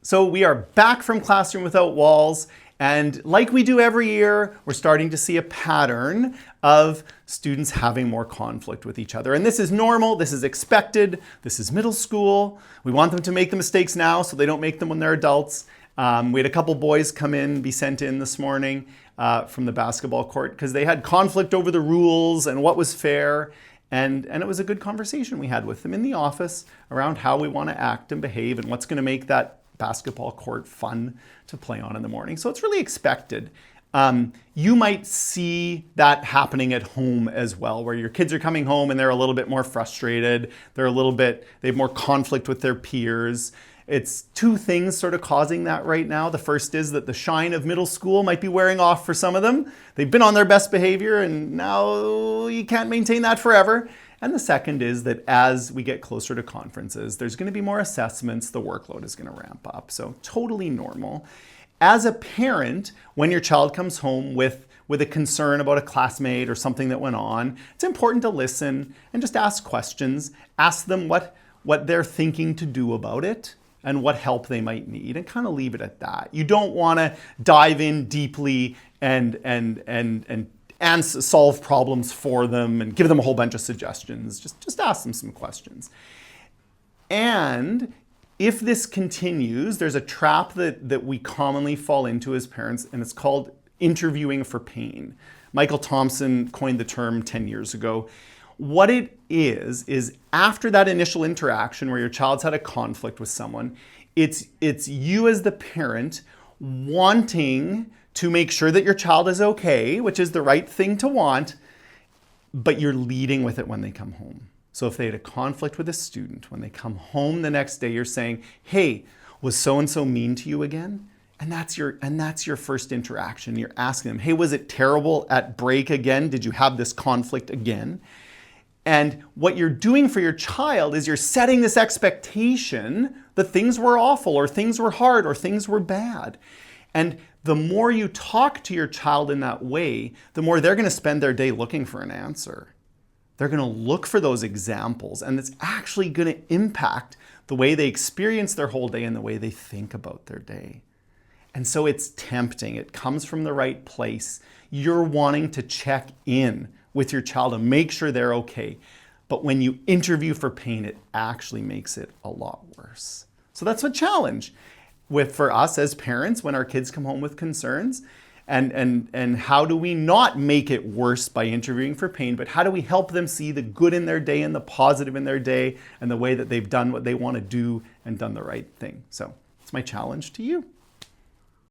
So we are back from Classroom Without Walls, and like we do every year, we're starting to see a pattern of students having more conflict with each other. And this is normal, this is expected, this is middle school. We want them to make the mistakes now so they don't make them when they're adults. We had a couple boys be sent in this morning from the basketball court because they had conflict over the rules and what was fair. And it was a good conversation we had with them in the office around how we want to act and behave and what's going to make that basketball court fun to play on in the morning. So it's really expected. You might see that happening at home as well, where your kids are coming home and they're a little bit more frustrated. They have more conflict with their peers. It's two things sort of causing that right now. The first is that the shine of middle school might be wearing off for some of them. They've been on their best behavior and now you can't maintain that forever. And the second is that as we get closer to conferences, there's going to be more assessments, the workload is going to ramp up. So totally normal. As a parent, when your child comes home with a concern about a classmate or something that went on, it's important to listen and just ask questions. Ask them what they're thinking to do about it and what help they might need, and kind of leave it at that. You don't want to dive in deeply and solve problems for them and give them a whole bunch of suggestions. Just ask them some questions. And if this continues, there's a trap that we commonly fall into as parents, and it's called interviewing for pain. Michael Thompson coined the term 10 years ago. What it is after that initial interaction where your child's had a conflict with someone, it's you as the parent wanting to make sure that your child is okay, which is the right thing to want, but you're leading with it when they come home. So if they had a conflict with a student, when they come home the next day, you're saying, hey, was so-and-so mean to you again? And that's your first interaction. You're asking them, hey, was it terrible at break again? Did you have this conflict again? And what you're doing for your child is you're setting this expectation that things were awful or things were hard or things were bad. And the more you talk to your child in that way, the more they're going to spend their day looking for an answer. They're going to look for those examples, and it's actually going to impact the way they experience their whole day and the way they think about their day. And so it's tempting. It comes from the right place. You're wanting to check in with your child and make sure they're okay. But when you interview for pain, it actually makes it a lot worse. So that's a challenge for us as parents when our kids come home with concerns. And how do we not make it worse by interviewing for pain, but how do we help them see the good in their day and the positive in their day and the way that they've done what they want to do and done the right thing? So it's my challenge to you.